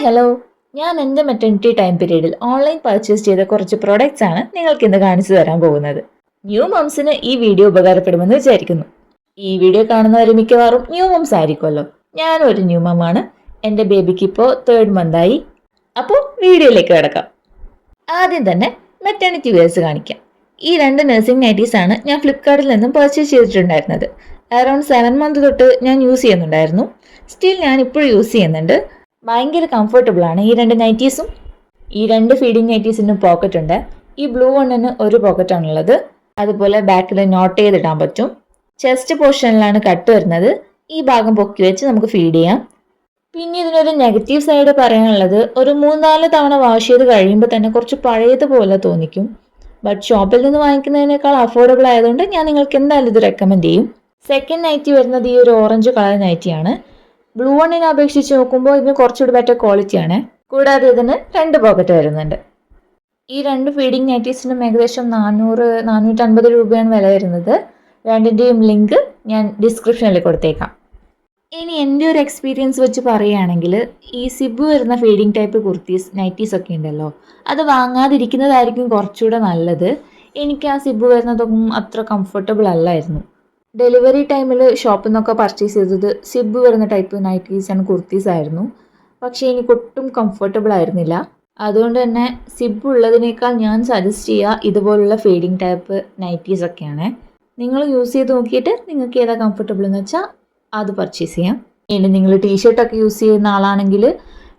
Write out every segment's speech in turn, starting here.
Hello. ഞാൻ എൻ്റെ maternity time പീരീഡിൽ ഓൺലൈൻ പർച്ചേസ് ചെയ്ത കുറച്ച് പ്രൊഡക്ട്സ് ആണ് നിങ്ങൾക്ക് ഇന്ന് കാണിച്ചു തരാൻ പോകുന്നത്. ന്യൂ മംസിന് ഈ വീഡിയോ ഉപകാരപ്പെടുമെന്ന് വിചാരിക്കുന്നു. ഈ വീഡിയോ കാണുന്നവർ മിക്കവാറും ന്യൂ മംസ് ആയിരിക്കുമല്ലോ. ഞാനും ഒരു ന്യൂ മം ആണ്. എൻ്റെ ബേബിക്ക് ഇപ്പോൾ 3rd മന്തായി. അപ്പോൾ വീഡിയോയിലേക്ക് കിടക്കാം. ആദ്യം തന്നെ മെറ്റർണിറ്റി വെയർസ് കാണിക്കാം. ഈ 2 നഴ്സിംഗ് നൈറ്റീസ് ആണ് ഞാൻ ഫ്ലിപ്കാർട്ടിൽ നിന്നും പർച്ചേസ് ചെയ്തിട്ടുണ്ടായിരുന്നത്. അറൌണ്ട് 7 മന്ത് തൊട്ട് ഞാൻ യൂസ് ചെയ്യുന്നുണ്ടായിരുന്നു. സ്റ്റിൽ ഞാൻ ഇപ്പോൾ യൂസ് ചെയ്യുന്നുണ്ട്. ഭയങ്കര കംഫർട്ടബിൾ ആണ് ഈ 2 നൈറ്റീസും. ഈ 2 ഫീഡിങ് നൈറ്റീസിനും പോക്കറ്റ് ഉണ്ട്. ഈ ബ്ലൂ വണ്ണിന് ഒരു പോക്കറ്റാണുള്ളത്. അതുപോലെ ബാക്കിൽ നോട്ട് ചെയ്തിടാൻ പറ്റും. ചെസ്റ്റ് പോർഷനിലാണ് കട്ട് വരുന്നത്. ഈ ഭാഗം പൊക്കി വെച്ച് നമുക്ക് ഫീഡ് ചെയ്യാം. പിന്നെ ഇതിനൊരു നെഗറ്റീവ് സൈഡ് പറയാനുള്ളത്, ഒരു 3-4 തവണ വാഷ് ചെയ്ത് കഴിയുമ്പോൾ തന്നെ കുറച്ച് പഴയതുപോലെ തോന്നിക്കും. ബട്ട് ഷോപ്പിൽ നിന്ന് വാങ്ങിക്കുന്നതിനേക്കാൾ അഫോർഡബിൾ ആയതുകൊണ്ട് ഞാൻ നിങ്ങൾക്ക് എന്തായാലും ഇത് റെക്കമെൻഡ് ചെയ്യും. സെക്കൻഡ് നൈറ്റി വരുന്നത് ഈ ഒരു ഓറഞ്ച് കളർ നൈറ്റിയാണ്. ബ്ലൂ വണ്ണിനെ അപേക്ഷിച്ച് നോക്കുമ്പോൾ ഇതിന് കുറച്ചുകൂടി ബെറ്റർ ക്വാളിറ്റിയാണ്. കൂടാതെ ഇതിന് 2 പോക്കറ്റ് വരുന്നുണ്ട്. ഈ 2 ഫീഡിങ് നൈറ്റീസിനും ഏകദേശം 400-450 രൂപയാണ് വില വരുന്നത്. രണ്ടിൻ്റെയും ലിങ്ക് ഞാൻ ഡിസ്ക്രിപ്ഷനിൽ കൊടുത്തേക്കാം. ഇനി എൻ്റെ ഒരു എക്സ്പീരിയൻസ് വെച്ച് പറയുകയാണെങ്കിൽ, ഈ സിബ് വരുന്ന ഫീഡിങ് ടൈപ്പ് കുർത്തീസ് നൈറ്റീസ് ഒക്കെ ഉണ്ടല്ലോ, അത് വാങ്ങാതിരിക്കുന്നതായിരിക്കും കുറച്ചുകൂടെ നല്ലത്. എനിക്ക് ആ സിബ് വരുന്നതൊന്നും അത്ര കംഫർട്ടബിൾ അല്ലായിരുന്നു. ഡെലിവറി ടൈമിൽ ഷോപ്പിൽ നിന്നൊക്കെ പർച്ചേസ് ചെയ്തത് സിബ് വരുന്ന ടൈപ്പ് നൈറ്റീസ് ആൻഡ് കുർത്തീസ് ആയിരുന്നു. പക്ഷേ എനിക്ക് ഒട്ടും കംഫർട്ടബിൾ ആയിരുന്നില്ല. അതുകൊണ്ട് തന്നെ സിബ് ഉള്ളതിനേക്കാൾ ഞാൻ സജസ്റ്റ് ചെയ്യുക ഇതുപോലുള്ള ഫീഡിങ് ടൈപ്പ് നൈറ്റീസ് ഒക്കെയാണ്. നിങ്ങൾ യൂസ് ചെയ്ത് നോക്കിയിട്ട് നിങ്ങൾക്ക് ഏതാ കംഫർട്ടബിൾ എന്ന് വെച്ചാൽ അത് പർച്ചേസ് ചെയ്യാം. ഇനി നിങ്ങൾ ടീഷർട്ടൊക്കെ യൂസ് ചെയ്യുന്ന ആളാണെങ്കിൽ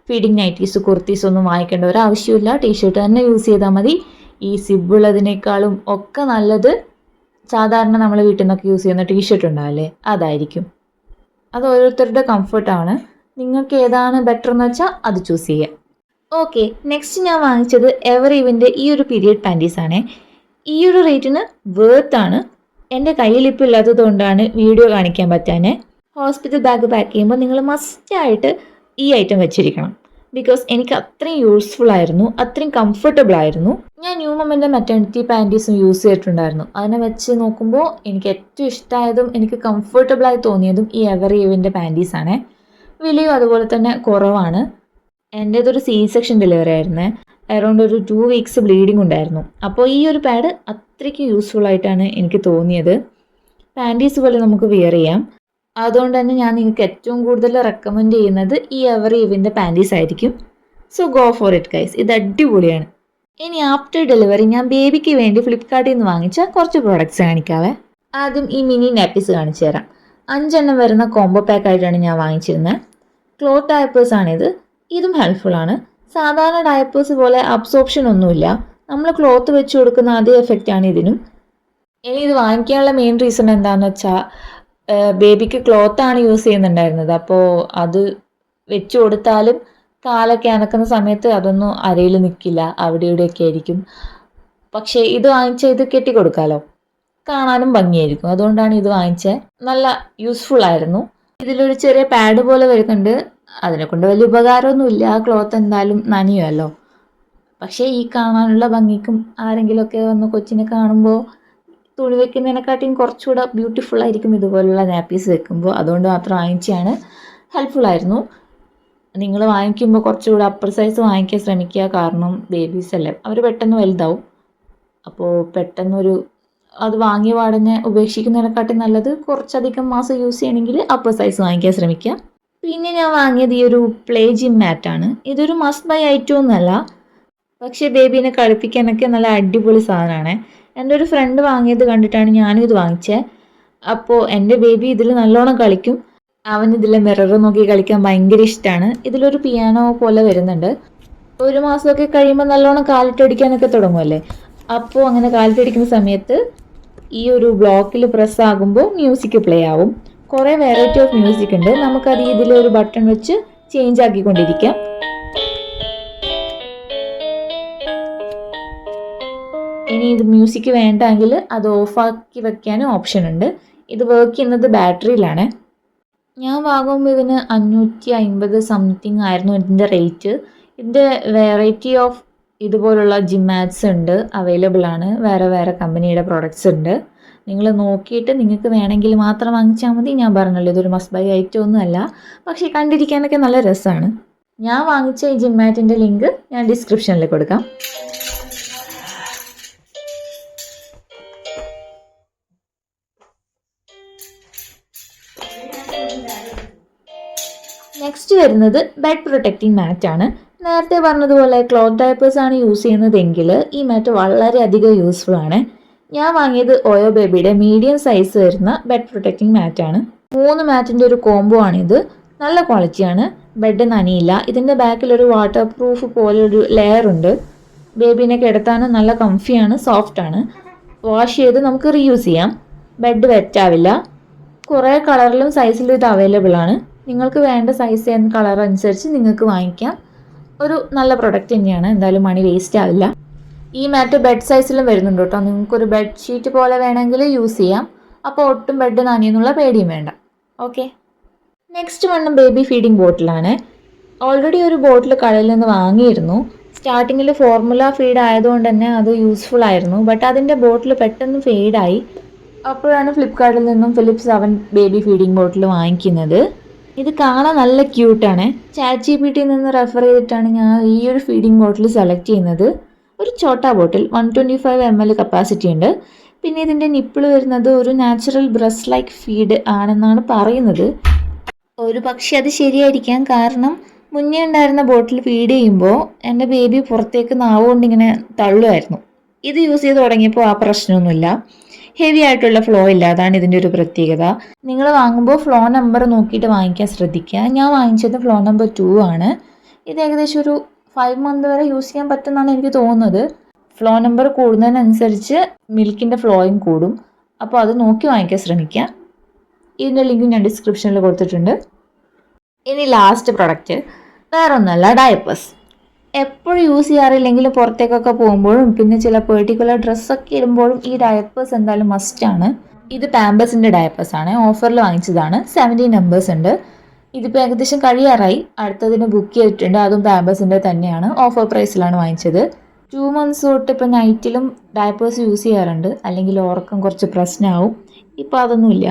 ഫീഡിങ് നൈറ്റീസ് കുർത്തീസ് ഒന്നും വാങ്ങിക്കേണ്ട ഒരു ആവശ്യമില്ല. ടീഷർട്ട് തന്നെ യൂസ് ചെയ്താൽ മതി. ഈ സിബ് ഉള്ളതിനേക്കാളും ഒക്കെ നല്ലത് സാധാരണ നമ്മൾ വീട്ടിൽ നിന്നൊക്കെ യൂസ് ചെയ്യുന്ന ടീഷർട്ട് ഉണ്ടാവില്ലേ, അതായിരിക്കും. അത് ഓരോരുത്തരുടെ കംഫർട്ടാണ്. നിങ്ങൾക്ക് ഏതാണ് ബെറ്റർ എന്ന് വെച്ചാൽ അത് ചൂസ് ചെയ്യാം. ഓക്കെ, നെക്സ്റ്റ് ഞാൻ വാങ്ങിച്ചത് എവർ ഈവിൻ്റെ ഈ ഒരു പീരിയഡ് പാൻറ്റീസ് ആണ്. ഈ ഒരു റേറ്റിന് വേർത്താണ്. എൻ്റെ കയ്യിൽ ഇപ്പോൾ ഇല്ലാത്തത് കൊണ്ടാണ് വീഡിയോ കാണിക്കാൻ പറ്റാനേ. ഹോസ്പിറ്റൽ ബാഗ് പാക്ക് ചെയ്യുമ്പോൾ നിങ്ങൾ മസ്റ്റായിട്ട് ഈ ഐറ്റം വെച്ചിരിക്കണം. ബിക്കോസ് എനിക്ക് അത്രയും യൂസ്ഫുൾ ആയിരുന്നു, അത്രയും കംഫർട്ടബിൾ ആയിരുന്നു. ഞാൻ ന്യൂ മമ്മിൻ്റെ മെറ്റർണിറ്റി പാൻറ്റീസും യൂസ് ചെയ്തിട്ടുണ്ടായിരുന്നു. അതിനെ വെച്ച് നോക്കുമ്പോൾ എനിക്ക് ഏറ്റവും ഇഷ്ടമായതും എനിക്ക് കംഫർട്ടബിളായി തോന്നിയതും ഈ എവർ ഈവിൻ്റെ പാൻറ്റീസാണ്. വിലയും അതുപോലെ തന്നെ കുറവാണ്. എൻ്റേതൊരു C-സെക്ഷൻ ഡെലിവറി ആയിരുന്നേ. അറൗണ്ട് ഒരു 2 വീക്സ് ബ്ലീഡിങ് ഉണ്ടായിരുന്നു. അപ്പോൾ ഈ ഒരു പാഡ് അത്രയ്ക്ക് യൂസ്ഫുൾ ആയിട്ടാണ് എനിക്ക് തോന്നിയത്. പാൻറ്റീസ് പോലെ നമുക്ക് വിയർ ചെയ്യാം. അതുകൊണ്ട് തന്നെ ഞാൻ നിങ്ങൾക്ക് ഏറ്റവും കൂടുതൽ റെക്കമെൻഡ് ചെയ്യുന്നത് ഈ എവർ ഈവിൻ്റെ പാൻറ്റീസ് ആയിരിക്കും. So go for it guys, ഇത് അടിപൊളിയാണ്. ഇനി ആഫ്റ്റർ ഡെലിവറി ഞാൻ ബേബിക്ക് വേണ്ടി ഫ്ലിപ്കാർട്ടിൽ നിന്ന് വാങ്ങിച്ച കുറച്ച് പ്രോഡക്റ്റ്സ് കാണിക്കാവേ. ആദ്യം ഈ മിനി നാപ്പീസ് കാണിച്ചു തരാം. 5 എണ്ണം വരുന്ന കോംബോ പാക്ക് ആയിട്ടാണ് ഞാൻ വാങ്ങിച്ചിരുന്നത്. ക്ലോത്ത് ഡയപ്പേഴ്സ് ആണിത്. ഇതും ഹെൽപ്ഫുൾ ആണ്. സാധാരണ ഡയപ്പേഴ്സ് പോലെ അബ്സോർപ്ഷൻ ഒന്നുമില്ല. നമ്മൾ ക്ലോത്ത് വെച്ച് കൊടുക്കുന്ന അതേ എഫക്റ്റ് ആണ് ഇതിനും. ഇനി ഇത് വാങ്ങിക്കാനുള്ള മെയിൻ റീസൺ എന്താണെന്ന് വെച്ചാൽ, ബേബിക്ക് ക്ലോത്താണ് യൂസ് ചെയ്യുന്നുണ്ടായിരുന്നത്. അപ്പോൾ അത് വെച്ച് കൊടുത്താലും കാലൊക്കെ അനക്കുന്ന സമയത്ത് അതൊന്നും അരയിൽ നിൽക്കില്ല, അവിടെ ഇവിടെയൊക്കെ ആയിരിക്കും. പക്ഷേ ഇത് വാങ്ങിച്ചാൽ ഇത് കെട്ടിക്കൊടുക്കാമല്ലോ, കാണാനും ഭംഗിയായിരിക്കും. അതുകൊണ്ടാണ് ഇത് വാങ്ങിച്ചത്. നല്ല യൂസ്ഫുൾ ആയിരുന്നു. ഇതിലൊരു ചെറിയ പാഡ് പോലെ വരുന്നുണ്ട്. അതിനെക്കൊണ്ട് വലിയ ഉപകാരമൊന്നുമില്ല, ക്ലോത്ത് എന്തായാലും നനയുമല്ലോ. പക്ഷേ ഈ കാണാനുള്ള ഭംഗിക്കും ആരെങ്കിലുമൊക്കെ വന്ന് കൊച്ചിനെ കാണുമ്പോൾ തുണി വെക്കുന്നതിനെക്കാട്ടിയും കുറച്ചുകൂടെ ബ്യൂട്ടിഫുൾ ആയിരിക്കും ഇതുപോലുള്ള നാപ്പീസ് വെക്കുമ്പോൾ. അതുകൊണ്ട് മാത്രം വാങ്ങിച്ചാണ്. ഹെൽപ്ഫുൾ ആയിരുന്നു. നിങ്ങൾ വാങ്ങിക്കുമ്പോൾ കുറച്ചുകൂടെ അപ്പർ സൈസ് വാങ്ങിക്കാൻ ശ്രമിക്കുക. കാരണം ബേബീസ് അല്ലേ, അവർ പെട്ടെന്ന് വലുതാവും. അപ്പോൾ പെട്ടെന്നൊരു അത് വാങ്ങിയ പാടന്നെ ഉപേക്ഷിക്കുന്നതിനെക്കാട്ടി നല്ലത് കുറച്ചധികം മാസം യൂസ് ചെയ്യണമെങ്കിൽ അപ്പർ സൈസ് വാങ്ങിക്കാൻ ശ്രമിക്കുക. പിന്നെ ഞാൻ വാങ്ങിയത് ഈ ഒരു പ്ലേ ജിം മാറ്റാണ്. ഇതൊരു മസ്റ്റ് ബൈ ഐറ്റം ഒന്നുമല്ല, പക്ഷേ ബേബീനെ കളിപ്പിക്കാനൊക്കെ നല്ല അടിപൊളി സാധനമാണ്. എൻ്റെ ഒരു ഫ്രണ്ട് വാങ്ങിയത് കണ്ടിട്ടാണ് ഞാനും ഇത് വാങ്ങിച്ചത്. അപ്പോൾ എൻ്റെ ബേബി ഇതിൽ നല്ലോണം കളിക്കും. അവനിതിലെ മിറർ നോക്കി കളിക്കാൻ ഭയങ്കര ഇഷ്ടമാണ്. ഇതിലൊരു പിയാനോ പോലെ വരുന്നുണ്ട്. 1 മാസമൊക്കെ കഴിയുമ്പോൾ നല്ലോണം കാലിട്ടടിക്കാനൊക്കെ തുടങ്ങുമല്ലേ. അപ്പോൾ അങ്ങനെ കാലിട്ടടിക്കുന്ന സമയത്ത് ഈ ഒരു ബ്ലോക്കിൽ പ്രസ് ആകുമ്പോൾ മ്യൂസിക് പ്ലേ ആവും. കുറേ വെറൈറ്റി ഓഫ് മ്യൂസിക് ഉണ്ട്. നമുക്കത് ഇതിലൊരു ബട്ടൺ വെച്ച് ചേഞ്ച് ആക്കിക്കൊണ്ടിരിക്കാം. ഇനി ഇത് മ്യൂസിക് വേണ്ടെങ്കിൽ അത് ഓഫാക്കി വെക്കാനും ഓപ്ഷൻ ഉണ്ട്. ഇത് വർക്ക് ചെയ്യുന്നത് ബാറ്ററിയിലാണ്. ഞാൻ വാങ്ങുമ്പോൾ ഇതിന് 550 സംതിങ് ആയിരുന്നു ഇതിൻ്റെ റേറ്റ്. ഇതിൻ്റെ വെറൈറ്റി ഓഫ് ഇതുപോലുള്ള ജിം മാറ്റ്സ് ഉണ്ട്, അവൈലബിൾ ആണ്. വേറെ വേറെ കമ്പനിയുടെ പ്രോഡക്റ്റ്സ് ഉണ്ട്. നിങ്ങൾ നോക്കിയിട്ട് നിങ്ങൾക്ക് വേണമെങ്കിൽ മാത്രം വാങ്ങിച്ചാൽ മതി. ഞാൻ പറഞ്ഞല്ലോ, ഇതൊരു മസ്റ്റ് ബൈ ഐറ്റം ഒന്നുമല്ല, പക്ഷേ കണ്ടിരിക്കാനൊക്കെ നല്ല രസമാണ്. ഞാൻ വാങ്ങിച്ച ഈ ജിം മാറ്റിൻ്റെ ലിങ്ക് ഞാൻ ഡിസ്ക്രിപ്ഷനിൽ കൊടുക്കാം. നെക്സ്റ്റ് വരുന്നത് ബെഡ് പ്രൊട്ടക്റ്റിംഗ് മാറ്റാണ്. നേരത്തെ പറഞ്ഞതുപോലെ ക്ലോത്ത് ഡയപ്പേഴ്സ് ആണ് യൂസ് ചെയ്യുന്നതെങ്കിൽ ഈ മാറ്റ് വളരെയധികം യൂസ്ഫുൾ ആണ്. ഞാൻ വാങ്ങിയത് ഓയോ ബേബിയുടെ മീഡിയം സൈസ് വരുന്ന ബെഡ് പ്രൊട്ടക്റ്റിംഗ് മാറ്റാണ്. 3 മാറ്റിൻ്റെ ഒരു കോംബോ ആണിത്. നല്ല ക്വാളിറ്റിയാണ്, ബെഡ് നനയില്ല. ഇതിൻ്റെ ബാക്കിൽ ഒരു വാട്ടർ പ്രൂഫ് പോലെ ഒരു ലെയർ ഉണ്ട്. ബേബീനെ കിടത്താനും നല്ല കംഫിയാണ്, സോഫ്റ്റാണ്. വാഷ് ചെയ്ത് നമുക്ക് റീയൂസ് ചെയ്യാം. ബെഡ് വെറ്റാവില്ല. കുറേ കളറിലും സൈസിലും ഇത് അവൈലബിൾ ആണ്. നിങ്ങൾക്ക് വേണ്ട സൈസ് ആൻഡ് കളർ അനുസരിച്ച് നിങ്ങൾക്ക് വാങ്ങിക്കാം. ഒരു നല്ല പ്രൊഡക്റ്റ് തന്നെയാണ്, എന്തായാലും മണി വേസ്റ്റ് ആവില്ല. ഈ മാറ്റ് ബെഡ് സൈസിലും വരുന്നുണ്ട് കേട്ടോ. നിങ്ങൾക്കൊരു ബെഡ്ഷീറ്റ് പോലെ വേണമെങ്കിൽ യൂസ് ചെയ്യാം. അപ്പോൾ ഒട്ടും ബെഡ് നനയെന്നുള്ള പേടിയും വേണ്ട. ഓക്കെ, നെക്സ്റ്റ് വണ്ണം ബേബി ഫീഡിംഗ് ബോട്ടിലാണ്. ഓൾറെഡി ഒരു ബോട്ടിൽ കടയിൽ നിന്ന് വാങ്ങിയിരുന്നു. സ്റ്റാർട്ടിങ്ങിൽ ഫോർമുല ഫീഡ് ആയതുകൊണ്ട് തന്നെ അത് യൂസ്ഫുൾ ആയിരുന്നു. ബട്ട് അതിൻ്റെ ബോട്ടിൽ പെട്ടെന്ന് ഫെയ്ഡായി. അപ്പോഴാണ് ഫ്ലിപ്കാർട്ടിൽ നിന്നും ഫിലിപ്സ് 7 ബേബി ഫീഡിംഗ് ബോട്ടിൽ വാങ്ങിക്കുന്നത്. ഇത് കാണാൻ നല്ല ക്യൂട്ടാണ്. ChatGPT നിന്ന് റെഫർ ചെയ്തിട്ടാണ് ഞാൻ ഈ ഒരു ഫീഡിംഗ് ബോട്ടിൽ സെലക്ട് ചെയ്യുന്നത്. ഒരു ചോട്ടാ ബോട്ടിൽ 125 ml കപ്പാസിറ്റി ഉണ്ട്. പിന്നെ ഇതിൻ്റെ നിപ്പിൾ വരുന്നത് ഒരു നാച്ചുറൽ ബ്രസ്റ്റ് ലൈക്ക് ഫീഡ് ആണെന്നാണ് പറയുന്നത്. ഒരു പക്ഷേ അത് ശരിയായിരിക്കാം, കാരണം മുന്നേ ഉണ്ടായിരുന്ന ബോട്ടിൽ ഫീഡ് ചെയ്യുമ്പോൾ എൻ്റെ ബേബി പുറത്തേക്ക് നാവ് കൊണ്ട് ഇങ്ങനെ തള്ളുമായിരുന്നു. ഇത് യൂസ് ചെയ്ത് തുടങ്ങിയപ്പോൾ ആ പ്രശ്നമൊന്നുമില്ല. ഹെവി ആയിട്ടുള്ള ഫ്ലോ ഇല്ല, അതാണ് ഇതിൻ്റെ ഒരു പ്രത്യേകത. നിങ്ങൾ വാങ്ങുമ്പോൾ ഫ്ലോ നമ്പർ നോക്കിയിട്ട് വാങ്ങിക്കാൻ ശ്രദ്ധിക്കുക. ഞാൻ വാങ്ങിച്ചത് ഫ്ലോ നമ്പർ 2 ആണ്. ഇത് ഏകദേശം ഒരു 5 month വരെ യൂസ് ചെയ്യാൻ പറ്റുമെന്നാണ് എനിക്ക് തോന്നുന്നത്. ഫ്ലോ നമ്പർ കൂടുന്നതിനനുസരിച്ച് മിൽക്കിൻ്റെ ഫ്ലോയും കൂടും. അപ്പോൾ അത് നോക്കി വാങ്ങിക്കാൻ ശ്രമിക്കുക. ഇതിൻ്റെ ലിങ്ക് ഞാൻ ഡിസ്ക്രിപ്ഷനിൽ കൊടുത്തിട്ടുണ്ട്. ഇനി ലാസ്റ്റ് പ്രൊഡക്റ്റ് വേറൊന്നല്ല, ഡയപ്പേഴ്സ്. എപ്പോഴും യൂസ് ചെയ്യാറില്ലെങ്കിലും പുറത്തേക്കൊക്കെ പോകുമ്പോഴും പിന്നെ ചില പെർട്ടിക്കുലർ ഡ്രസ്സൊക്കെ ഇടുമ്പോഴും ഈ ഡയപ്പേഴ്സ് എന്തായാലും മസ്റ്റാണ്. ഇത് പാമ്പേഴ്സിൻ്റെ ഡയപ്പേഴ്സാണ്. ഓഫറിൽ വാങ്ങിച്ചതാണ്. 17 numbers ഉണ്ട്. ഇതിപ്പോൾ ഏകദേശം കഴിയാറായി. അടുത്തതിന് ബുക്ക് ചെയ്തിട്ടുണ്ട്. അതും പാമ്പേഴ്സിൻ്റെ തന്നെയാണ്. ഓഫർ പ്രൈസിലാണ് വാങ്ങിച്ചത്. 2 months തൊട്ട് ഇപ്പോൾ നൈറ്റിലും ഡയപ്പേഴ്സ് യൂസ് ചെയ്യാറുണ്ട്. അല്ലെങ്കിൽ ഉറക്കം കുറച്ച് പ്രശ്നമാവും. ഇപ്പോൾ അതൊന്നുമില്ല.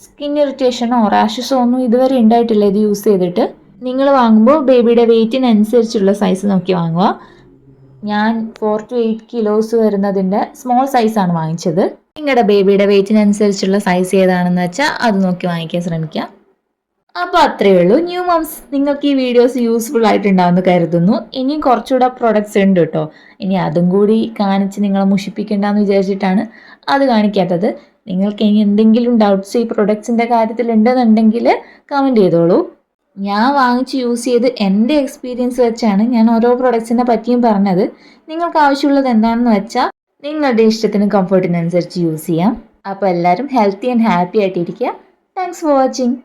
സ്കിൻ ഇറിറ്റേഷനോ റാഷസോ ഒന്നും ഇതുവരെ ഉണ്ടായിട്ടില്ല ഇത് യൂസ് ചെയ്തിട്ട്. നിങ്ങൾ വാങ്ങുമ്പോൾ ബേബിയുടെ വെയ്റ്റിനനുസരിച്ചുള്ള സൈസ് നോക്കി വാങ്ങുക. ഞാൻ 4 to 8 kilos വരുന്നതിൻ്റെ സ്മോൾ സൈസാണ് വാങ്ങിച്ചത്. നിങ്ങളുടെ ബേബിയുടെ വെയ്റ്റിനനുസരിച്ചുള്ള സൈസ് ഏതാണെന്ന് വെച്ചാൽ അത് നോക്കി വാങ്ങിക്കാൻ ശ്രമിക്കുക. അപ്പോൾ അത്രയേ ഉള്ളൂ. ന്യൂ മോംസ്, നിങ്ങൾക്ക് ഈ വീഡിയോസ് യൂസ്ഫുൾ ആയിട്ടുണ്ടാവുമെന്ന് കരുതുന്നു. ഇനിയും കുറച്ചുകൂടെ പ്രൊഡക്ട്സ് ഉണ്ട് കേട്ടോ. ഇനി അതും കൂടി കാണിച്ച് നിങ്ങളെ മുഷിപ്പിക്കേണ്ടെന്ന് വിചാരിച്ചിട്ടാണ് അത് കാണിക്കാത്തത്. നിങ്ങൾക്ക് ഇനി എന്തെങ്കിലും ഡൗട്ട്സ് ഈ പ്രൊഡക്ട്സിൻ്റെ കാര്യത്തിൽ ഉണ്ടെന്നുണ്ടെങ്കിൽ കമൻറ്റ് ചെയ്തോളൂ. ഞാൻ വാങ്ങിച്ച് യൂസ് ചെയ്ത് എൻ്റെ എക്സ്പീരിയൻസ് വെച്ചാണ് ഞാൻ ഓരോ പ്രൊഡക്ട്സിനെ പറ്റിയും പറഞ്ഞത്. നിങ്ങൾക്ക് ആവശ്യമുള്ളത് എന്താണെന്ന് വെച്ചാൽ നിങ്ങളുടെ ഇഷ്ടത്തിനും കംഫർട്ടിനനുസരിച്ച് യൂസ് ചെയ്യാം. അപ്പോൾ എല്ലാവരും ഹെൽത്തി ആൻഡ് ഹാപ്പി ആയിട്ടിരിക്കുക. Thanks for watching.